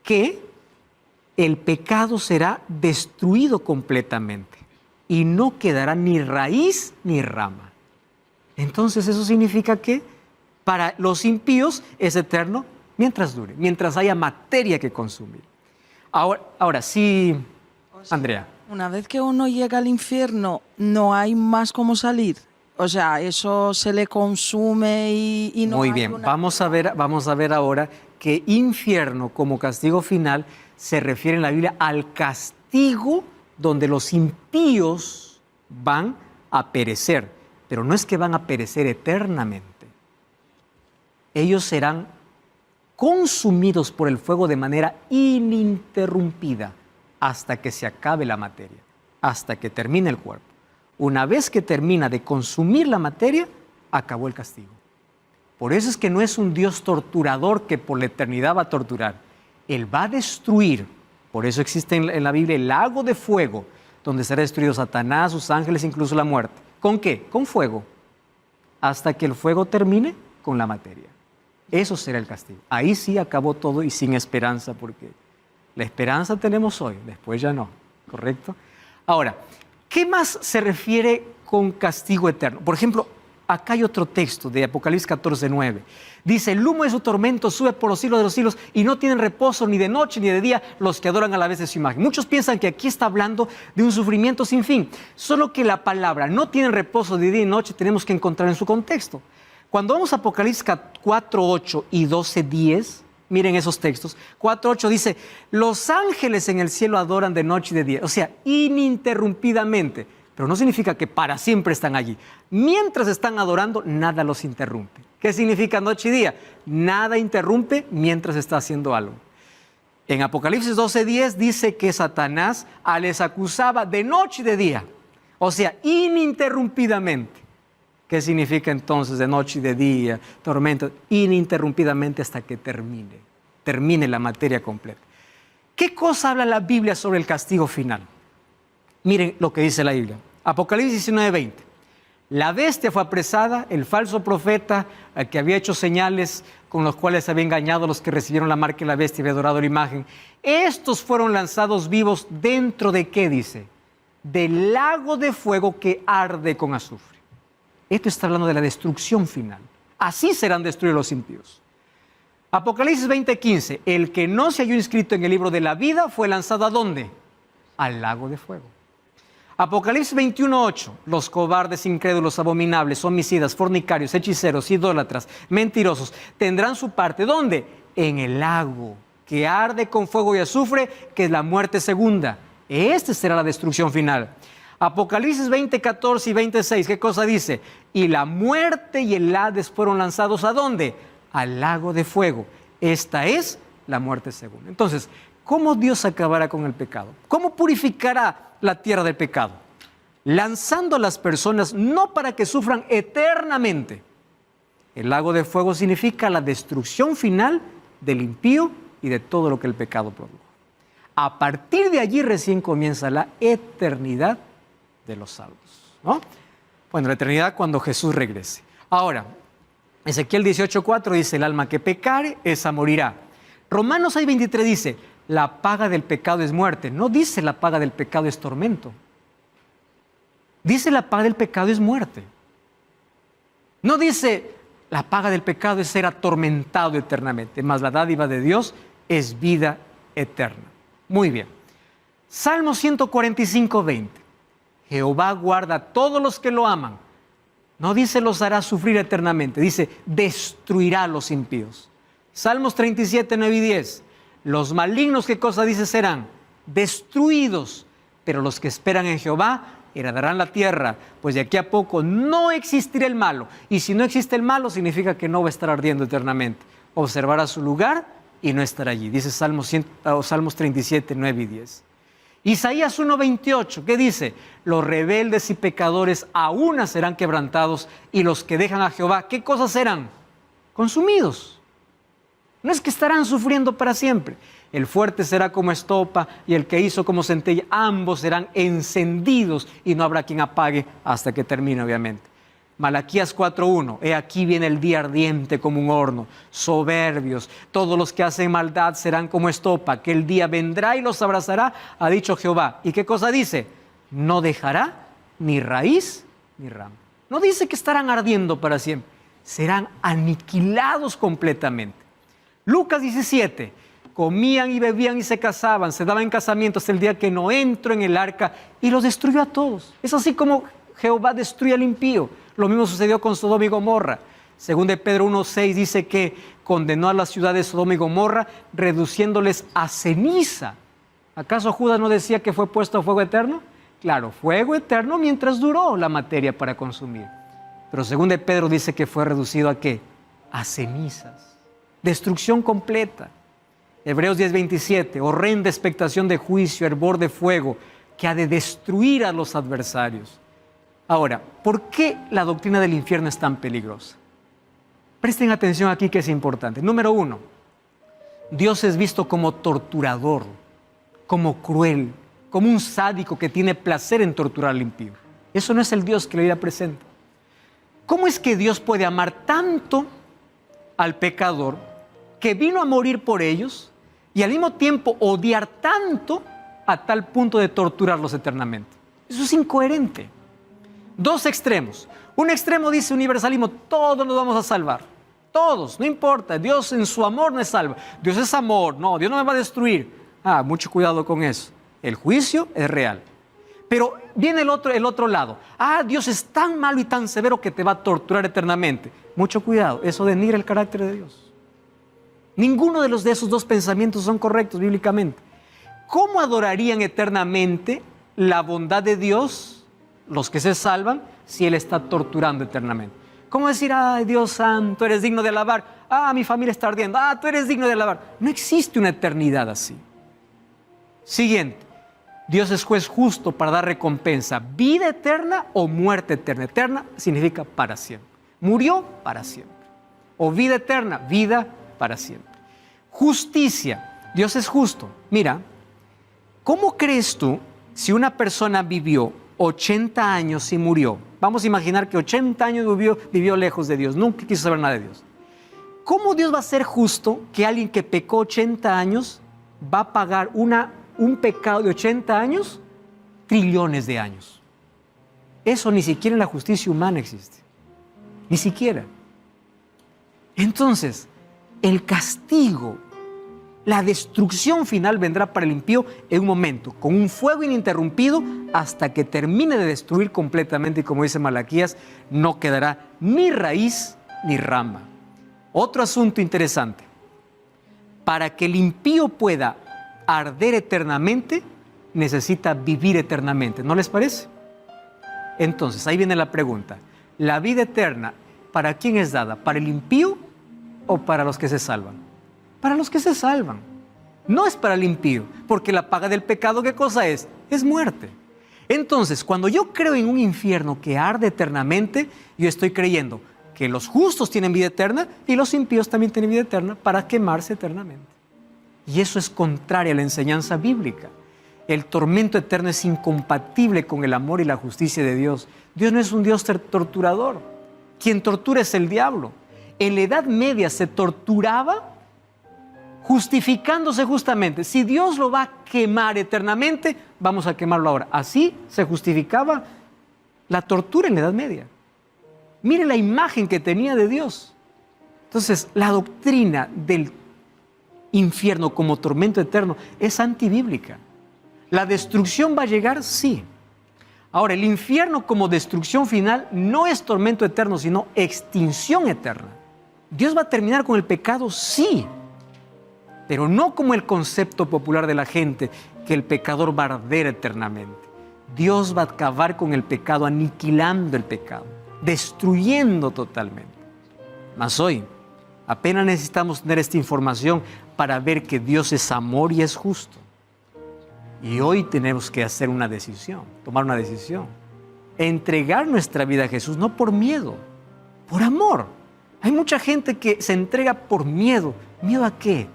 Que el pecado será destruido completamente y no quedará ni raíz ni rama. Entonces eso significa que para los impíos es eterno mientras dure, mientras haya materia que consumir. Ahora sí, Andrea. Una vez que uno llega al infierno, no hay más cómo salir. O sea, eso se le consume y no Muy hay bien, una... vamos a ver ahora que infierno como castigo final se refiere en la Biblia al castigo donde los impíos van a perecer, pero no es que van a perecer eternamente. Ellos serán consumidos por el fuego de manera ininterrumpida hasta que se acabe la materia, hasta que termine el cuerpo. Una vez que termina de consumir la materia, acabó el castigo. Por eso es que no es un Dios torturador que por la eternidad va a torturar. Él va a destruir. Por eso existe en la Biblia el lago de fuego, donde será destruido Satanás, sus ángeles, incluso la muerte. ¿Con qué? Con fuego. Hasta que el fuego termine con la materia. Eso será el castigo. Ahí sí acabó todo y sin esperanza, porque la esperanza tenemos hoy, después ya no. ¿Correcto? Ahora, ¿qué más se refiere con castigo eterno? Por ejemplo, acá hay otro texto de Apocalipsis 14:9. Dice, el humo de su tormento sube por los siglos de los siglos y no tienen reposo ni de noche ni de día los que adoran a la vez de su imagen. Muchos piensan que aquí está hablando de un sufrimiento sin fin. Solo que la palabra no tienen reposo de día y noche tenemos que encontrar en su contexto. Cuando vamos a Apocalipsis 4:8 y 12:10, miren esos textos. 4:8 dice, los ángeles en el cielo adoran de noche y de día. O sea, ininterrumpidamente. Pero no significa que para siempre están allí. Mientras están adorando, nada los interrumpe. ¿Qué significa noche y día? Nada interrumpe mientras está haciendo algo. En Apocalipsis 12:10 dice que Satanás les acusaba de noche y de día. O sea, ininterrumpidamente. ¿Qué significa entonces de noche y de día, tormento? Ininterrumpidamente hasta que termine la materia completa. ¿Qué cosa habla la Biblia sobre el castigo final? Miren lo que dice la Biblia. Apocalipsis 19:20. La bestia fue apresada, el falso profeta que había hecho señales con los cuales había engañado a los que recibieron la marca de la bestia y había adorado la imagen. Estos fueron lanzados vivos dentro de ¿qué dice? Del lago de fuego que arde con azufre. Esto está hablando de la destrucción final. Así serán destruidos los impíos. Apocalipsis 20:15. El que no se halló inscrito en el libro de la vida fue lanzado ¿a dónde? Al lago de fuego. Apocalipsis 21:8. Los cobardes, incrédulos, abominables, homicidas, fornicarios, hechiceros, idólatras, mentirosos, tendrán su parte. ¿Dónde? En el lago que arde con fuego y azufre, que es la muerte segunda. Esta será la destrucción final. Apocalipsis 20:14 y 26, ¿qué cosa dice? Y la muerte y el Hades fueron lanzados ¿a dónde? Al lago de fuego. Esta es la muerte segunda. Entonces, ¿cómo Dios acabará con el pecado? ¿Cómo purificará la tierra del pecado? Lanzando a las personas no para que sufran eternamente. El lago de fuego significa la destrucción final del impío y de todo lo que el pecado produjo. A partir de allí recién comienza la eternidad de los salvos, ¿no? Bueno, la eternidad cuando Jesús regrese. Ahora, Ezequiel 18:4 dice, el alma que pecare, esa morirá. Romanos 6:23 dice, la paga del pecado es muerte. No dice la paga del pecado es tormento. Dice la paga del pecado es muerte. No dice la paga del pecado es ser atormentado eternamente, mas la dádiva de Dios es vida eterna. Muy bien. Salmo 145:20. Jehová guarda a todos los que lo aman. No dice los hará sufrir eternamente, dice destruirá a los impíos. Salmos 37:9 y 10. Los malignos, ¿qué cosa dice serán? Destruidos, pero los que esperan en Jehová heredarán la tierra, pues de aquí a poco no existirá el malo. Y si no existe el malo, significa que no va a estar ardiendo eternamente. Observará su lugar y no estará allí. Dice Salmos 37:9 y 10. Isaías 1:28, ¿qué dice? Los rebeldes y pecadores a una serán quebrantados y los que dejan a Jehová, ¿qué cosas serán? Consumidos. No es que estarán sufriendo para siempre. El fuerte será como estopa y el que hizo como centella. Ambos serán encendidos y no habrá quien apague hasta que termine, obviamente. Malaquías 4:1, he aquí viene el día ardiente como un horno, soberbios, todos los que hacen maldad serán como estopa, aquel día vendrá y los abrazará, ha dicho Jehová. ¿Y qué cosa dice? No dejará ni raíz ni rama. No dice que estarán ardiendo para siempre, serán aniquilados completamente. Lucas 17, comían y bebían y se casaban, se daban en casamiento hasta el día que Noé entró en el arca y los destruyó a todos. Es así como Jehová destruye al impío. Lo mismo sucedió con Sodoma y Gomorra. Según de Pedro 1:6 dice que condenó a la ciudad de Sodoma y Gomorra reduciéndoles a ceniza. ¿Acaso Judas no decía que fue puesto a fuego eterno? Claro, fuego eterno mientras duró la materia para consumir. Pero según de Pedro dice que fue reducido ¿a qué? A cenizas. Destrucción completa. Hebreos 10:27, horrenda expectación de juicio, hervor de fuego, que ha de destruir a los adversarios. Ahora, ¿por qué la doctrina del infierno es tan peligrosa? Presten atención aquí que es importante. Número 1, Dios es visto como torturador, como cruel, como un sádico que tiene placer en torturar al impío. Eso no es el Dios que la Biblia presenta. ¿Cómo es que Dios puede amar tanto al pecador que vino a morir por ellos y al mismo tiempo odiar tanto a tal punto de torturarlos eternamente? Eso es incoherente. Dos extremos. Un extremo dice universalismo, todos nos vamos a salvar. Todos, no importa, Dios en su amor nos salva. Dios es amor, no, Dios no me va a destruir. Mucho cuidado con eso. El juicio es real. Pero viene el otro lado. Dios es tan malo y tan severo que te va a torturar eternamente. Mucho cuidado, eso denigra el carácter de Dios. Ninguno de esos dos pensamientos son correctos bíblicamente. ¿Cómo adorarían eternamente la bondad de Dios los que se salvan si Él está torturando eternamente? ¿Cómo decir, ay Dios santo, eres digno de alabar? Mi familia está ardiendo. Tú eres digno de alabar. No existe una eternidad así. Siguiente, Dios es juez justo para dar recompensa, vida eterna o muerte eterna. Eterna significa para siempre. Murió para siempre. O vida eterna, vida para siempre. Justicia, Dios es justo. Mira, ¿cómo crees tú si una persona vivió 80 años y murió? Vamos a imaginar que 80 años vivió lejos de Dios, nunca quiso saber nada de Dios. ¿Cómo Dios va a ser justo que alguien que pecó 80 años va a pagar un pecado de 80 años? Trillones de años. Eso ni siquiera en la justicia humana existe. Ni siquiera. Entonces, el castigo, la destrucción final vendrá para el impío en un momento, con un fuego ininterrumpido hasta que termine de destruir completamente, y como dice Malaquías, no quedará ni raíz ni rama. Otro asunto interesante, para que el impío pueda arder eternamente, necesita vivir eternamente, ¿no les parece? Entonces, ahí viene la pregunta, ¿la vida eterna para quién es dada? ¿Para el impío o para los que se salvan? Para los que se salvan. No es para el impío, porque la paga del pecado, ¿qué cosa es? Es muerte. Entonces, cuando yo creo en un infierno que arde eternamente, yo estoy creyendo que los justos tienen vida eterna y los impíos también tienen vida eterna para quemarse eternamente. Y eso es contrario a la enseñanza bíblica. El tormento eterno es incompatible con el amor y la justicia de Dios. Dios no es un Dios torturador. Quien tortura es el diablo. En la Edad Media se torturaba justificándose justamente. Si Dios lo va a quemar eternamente, vamos a quemarlo ahora. Así se justificaba la tortura en la Edad Media. Mire la imagen que tenía de Dios. Entonces, la doctrina del infierno como tormento eterno es antibíblica. ¿La destrucción va a llegar? Sí. Ahora, el infierno como destrucción final no es tormento eterno, sino extinción eterna. ¿Dios va a terminar con el pecado? Sí. Pero no como el concepto popular de la gente, que el pecador va a arder eternamente. Dios va a acabar con el pecado, aniquilando el pecado, destruyendo totalmente. Mas hoy, apenas necesitamos tener esta información para ver que Dios es amor y es justo. Y hoy tenemos que hacer una decisión, tomar una decisión. Entregar nuestra vida a Jesús, no por miedo, por amor. Hay mucha gente que se entrega por miedo. ¿Miedo a qué?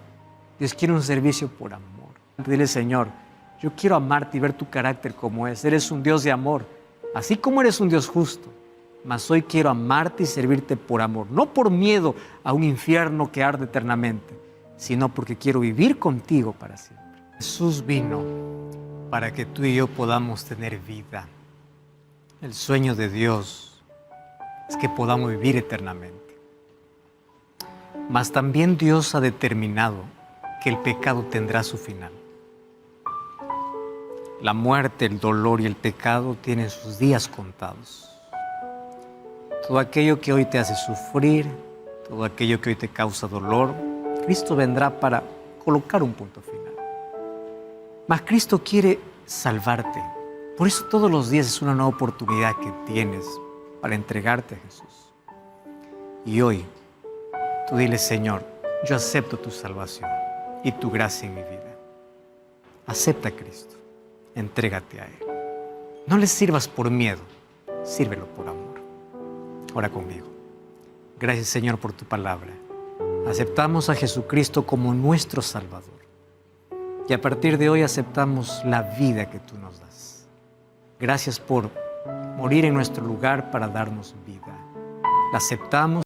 Dios quiere un servicio por amor. Dile, Señor, yo quiero amarte y ver tu carácter como es. Eres un Dios de amor, así como eres un Dios justo. mas hoy quiero amarte y servirte por amor, no por miedo a un infierno que arde eternamente, sino porque quiero vivir contigo para siempre. Jesús vino para que tú y yo podamos tener vida. El sueño de Dios es que podamos vivir eternamente. Mas también Dios ha determinado que el pecado tendrá su final. La muerte, el dolor y el pecado tienen sus días contados. Todo aquello que hoy te hace sufrir, todo aquello que hoy te causa dolor, Cristo vendrá para colocar un punto final. Mas Cristo quiere salvarte. Por eso todos los días es una nueva oportunidad que tienes para entregarte a Jesús. Y hoy, tú dile, Señor, yo acepto tu salvación y tu gracia en mi vida. Acepta a Cristo, entrégate a Él. No le sirvas por miedo, sírvelo por amor. Ora conmigo. Gracias, Señor, por tu palabra. Aceptamos a Jesucristo como nuestro Salvador. Y a partir de hoy aceptamos la vida que tú nos das. Gracias por morir en nuestro lugar para darnos vida. La aceptamos.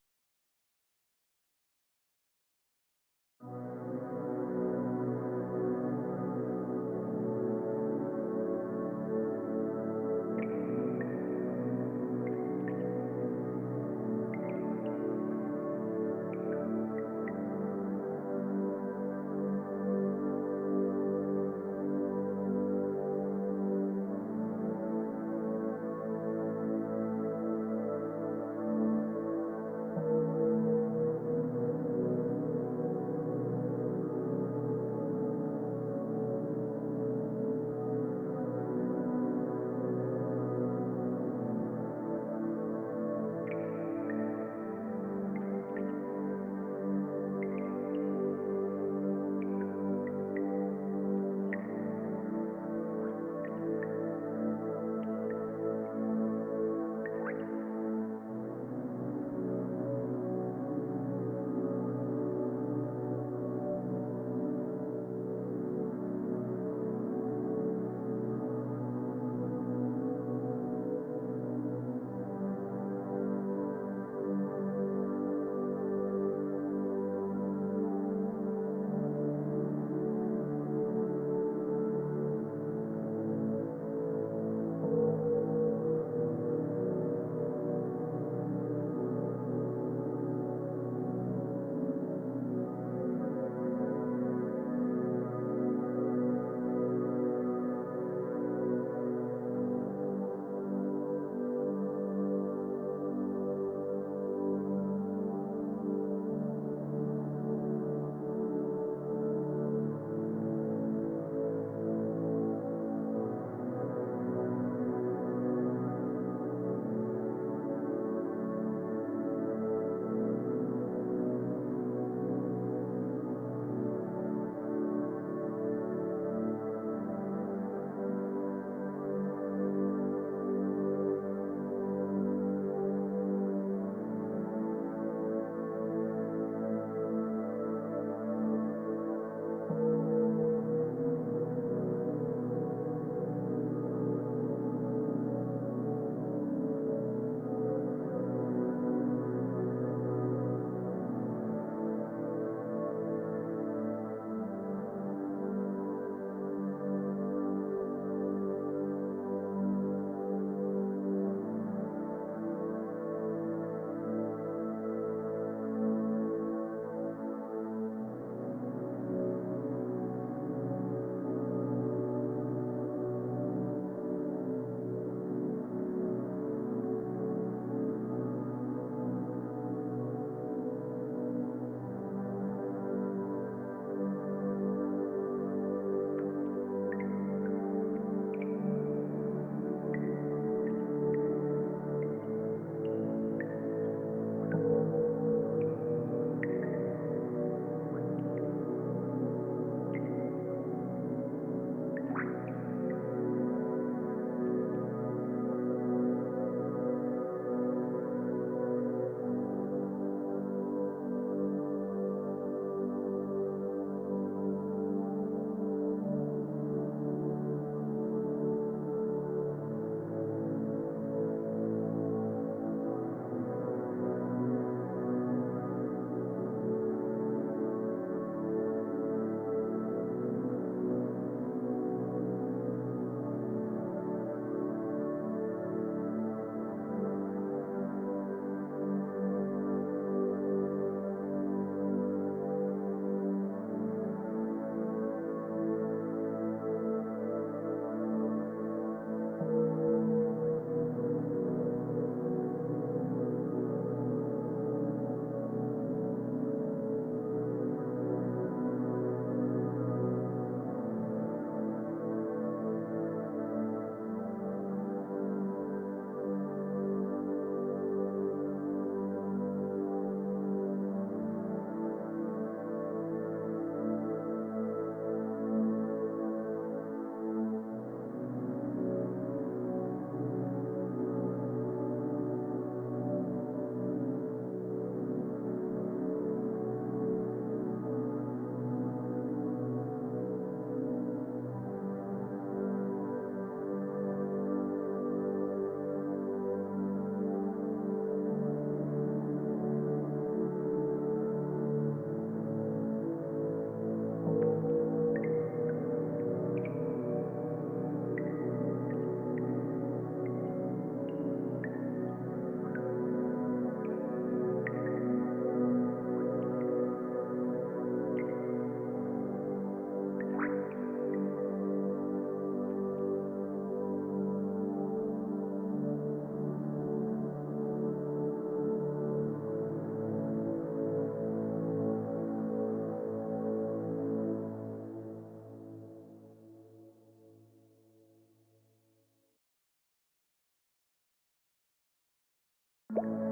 Thank